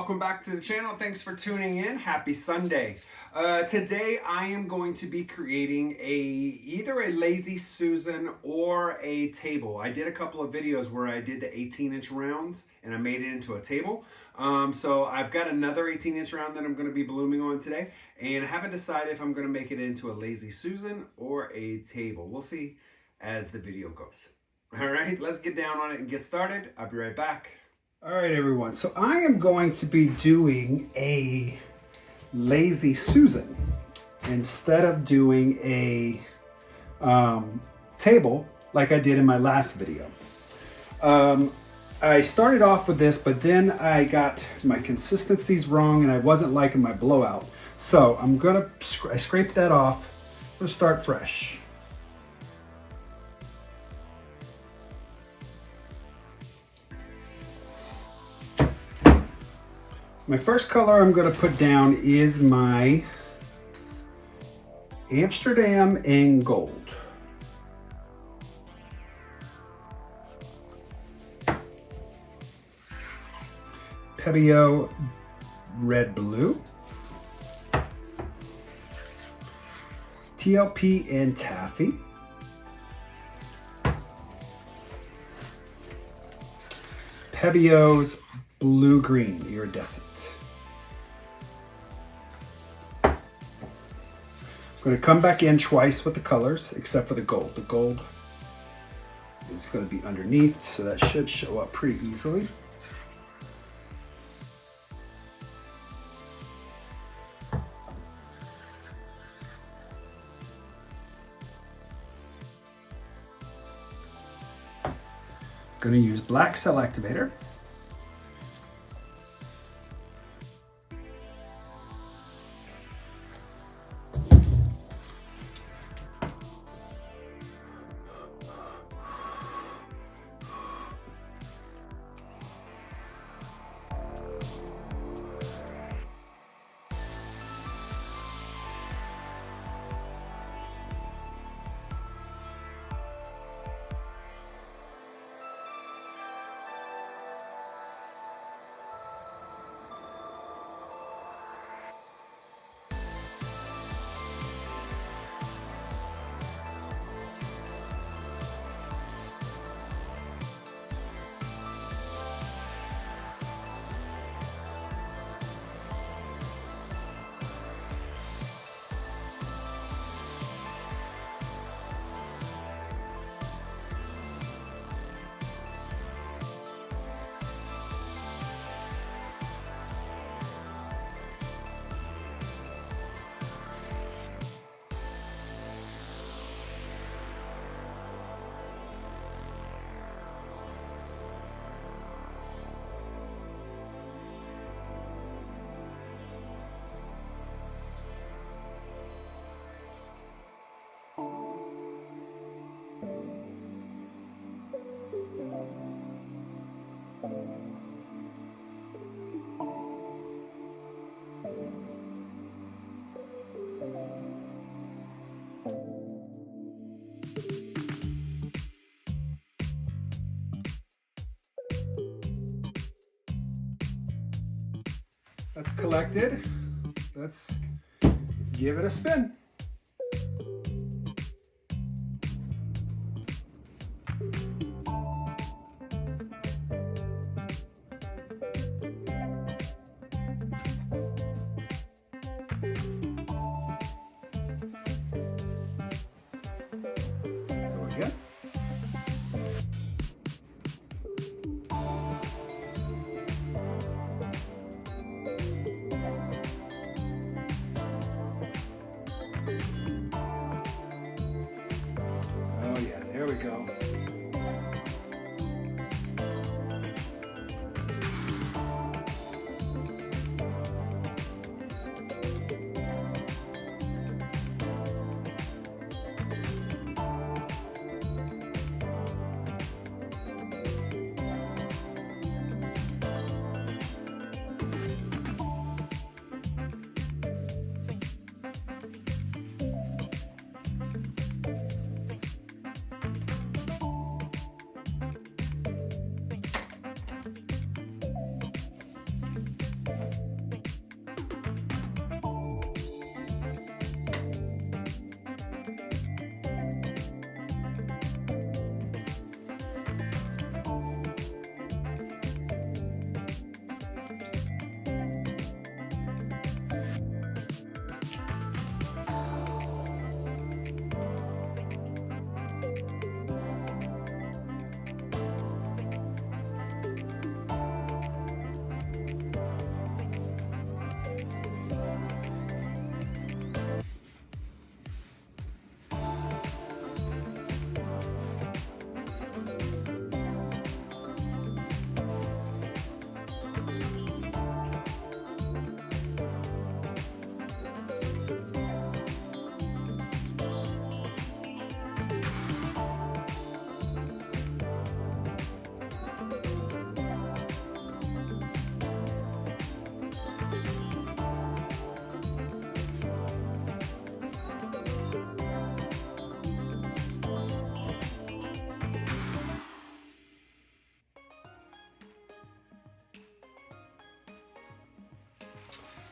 welcome back to the channel. Thanks for tuning in. Happy Sunday. Today I am going to be creating either a Lazy Susan or a table. I did a couple of videos where I did the 18-inch rounds and I made it into a table. So I've got another 18-inch round that I'm going to be blooming on today, and I haven't decided if I'm going to make it into a Lazy Susan or a table. We'll see as the video goes. All right, let's get down on it and get started. I'll be right back. All right, everyone. So I am going to be doing a Lazy Susan instead of doing a table like I did in my last video. I started off with this, but then I got my consistencies wrong and I wasn't liking my blowout. So I'm gonna scrape that off. I'm gonna start fresh. My first color I'm going to put down is my Amsterdam in gold. Pebeo red blue. TLP and Taffy. Pebeo's blue-green iridescent. I'm going to come back in twice with the colors, except for the gold. The gold is going to be underneath, so that should show up pretty easily. I'm going to use black cell activator. That's collected. Let's give it a spin. Go again.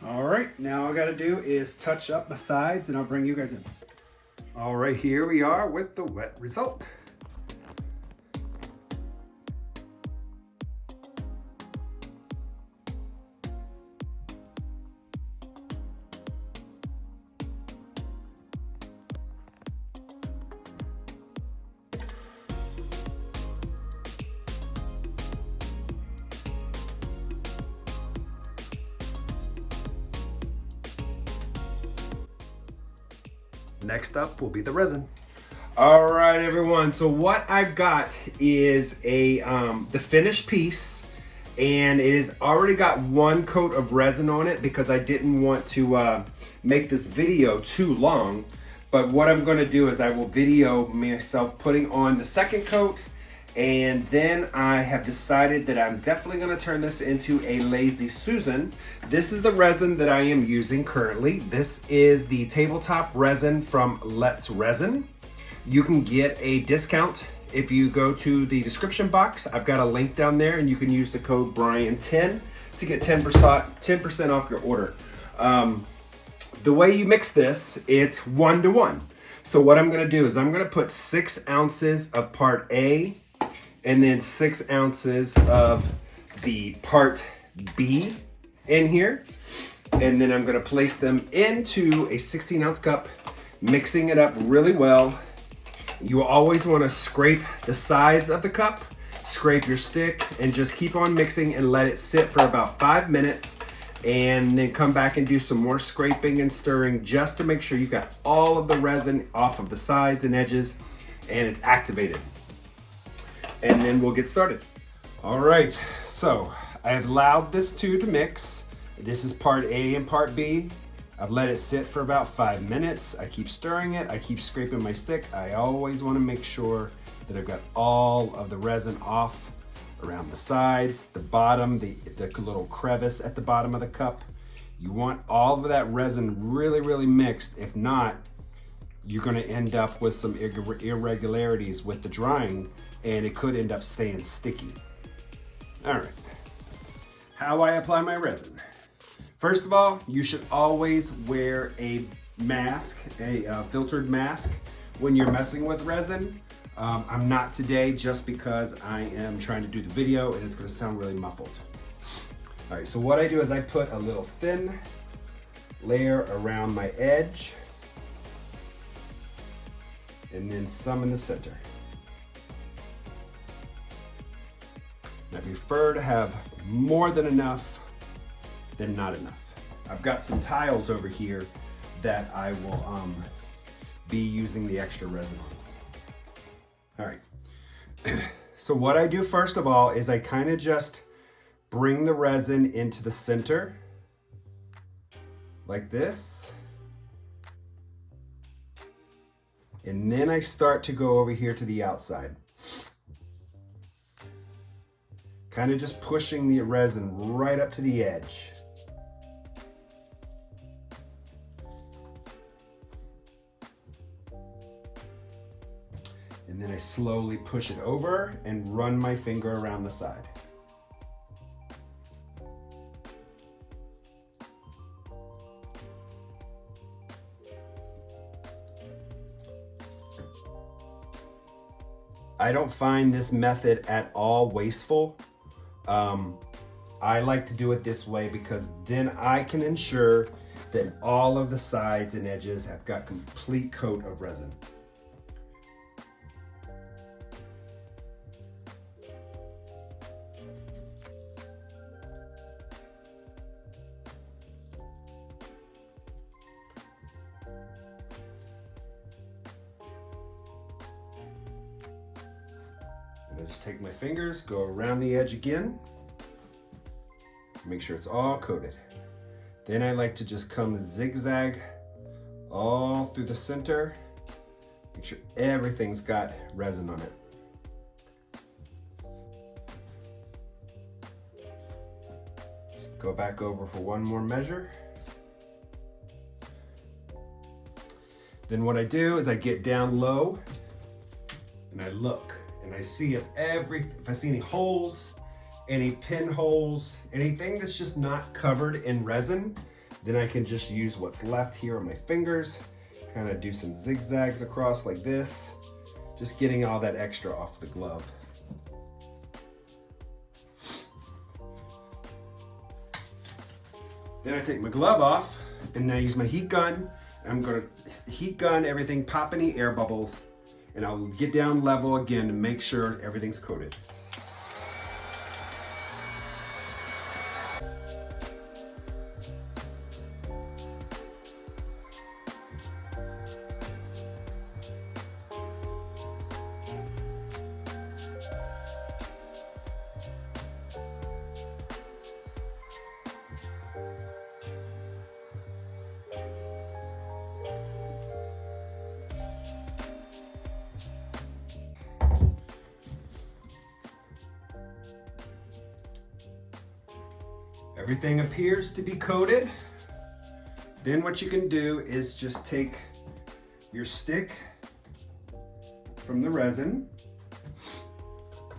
All right, now all I gotta do is touch up the sides and I'll bring you guys in. All right, here we are with the wet result. Next up will be the resin. All right, everyone. So what I've got is the finished piece, and it has already got one coat of resin on it because I didn't want to make this video too long. But what I'm going to do is I will video myself putting on the second coat, and then I have decided that I'm definitely going to turn this into a Lazy Susan. This is the resin that I am using currently. This is the tabletop resin from Let's Resin. You can get a discount if you go to the description box. I've got a link down there, and you can use the code Brian10 to get 10% off your order. The way you mix this, it's 1-to-1. So what I'm going to do is I'm going to put 6 ounces of part A and then 6 ounces of the part B in here. And then I'm gonna place them into a 16-ounce cup, mixing it up really well. You always wanna scrape the sides of the cup, scrape your stick, and just keep on mixing and let it sit for about 5 minutes, and then come back and do some more scraping and stirring just to make sure you got all of the resin off of the sides and edges and it's activated. And then we'll get started. All right, so I have allowed this two to mix. This is part A and part B. I've let it sit for about 5 minutes. I keep stirring it, I keep scraping my stick. I always wanna make sure that I've got all of the resin off around the sides, the bottom, the little crevice at the bottom of the cup. You want all of that resin really, really mixed. If not, you're gonna end up with some irregularities with the drying, and it could end up staying sticky. All right, how I apply my resin. First of all, you should always wear a mask, a filtered mask when you're messing with resin. I'm not today just because I am trying to do the video and it's gonna sound really muffled. All right, so what I do is I put a little thin layer around my edge and then some in the center. I prefer to have more than enough than not enough. I've got some tiles over here that I will be using the extra resin on. All right, so what I do first of all is I kind of just bring the resin into the center like this. And then I start to go over here to the outside. Kind of just pushing the resin right up to the edge. And then I slowly push it over and run my finger around the side. I don't find this method at all wasteful. I like to do it this way because then I can ensure that all of the sides and edges have got complete coat of resin. I just take my fingers, go around the edge again, make sure it's all coated. Then I like to just come zigzag all through the center, make sure everything's got resin on it. Just go back over for one more measure. Then what I do is I get down low and I look. And I see if I see any holes, any pinholes, anything that's just not covered in resin, Then I can just use what's left here on my fingers, kind of do some zigzags across like this, just getting all that extra off the glove. Then I take my glove off and I use my heat gun. I'm gonna heat gun everything, pop any air bubbles, and I'll get down level again to make sure everything's coated. Everything appears to be coated. Then what you can do is just take your stick from the resin,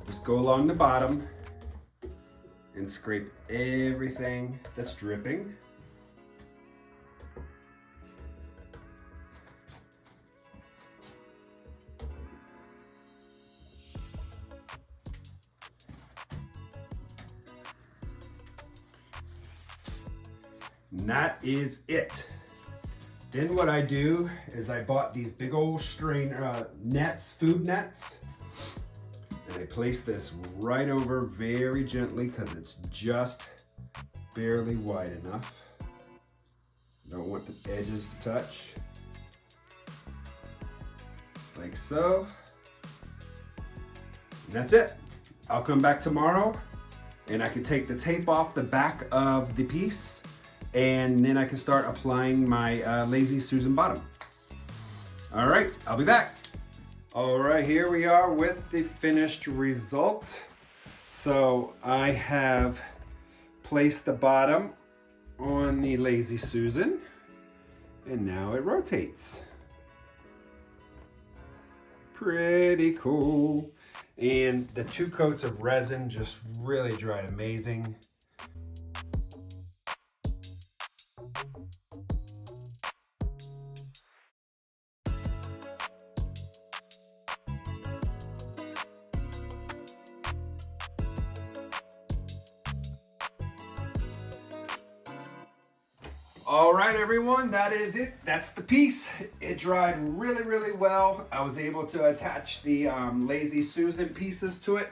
just go along the bottom and scrape everything that's dripping. And that is it. Then what I do is I bought these big old nets, food nets, and I place this right over very gently because it's just barely wide enough. Don't want the edges to touch. Like so. And that's it. I'll come back tomorrow and I can take the tape off the back of the piece, and then I can start applying my Lazy Susan bottom. All right, I'll be back. All right, here we are with the finished result. So I have placed the bottom on the Lazy Susan, and now it rotates. Pretty cool. And the 2 coats of resin just really dried amazing. All right, everyone, that is it. That's the piece. It dried really, really well. I was able to attach the Lazy Susan pieces to it.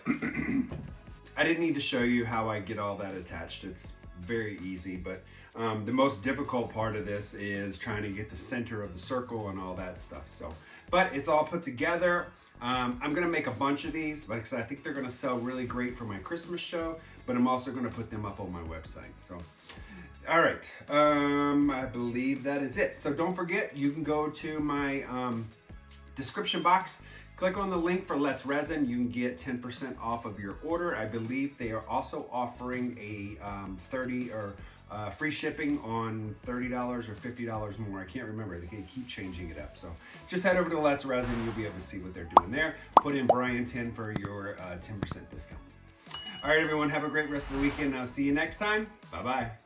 I didn't need to show you how I get all that attached. It's very easy, but the most difficult part of this is trying to get the center of the circle and all that stuff. So, but it's all put together. I'm gonna make a bunch of these because I think they're gonna sell really great for my Christmas show, but I'm also gonna put them up on my website. So. All right, I believe that is it. So don't forget, you can go to my description box, click on the link for Let's Resin. You can get 10% off of your order. I believe they are also offering a free shipping on $30 or $50 more. I can't remember, they keep changing it up. So just head over to Let's Resin, you'll be able to see what they're doing there. Put in Brian10 for your 10% discount. All right, everyone, have a great rest of the weekend. I'll see you next time. Bye-bye.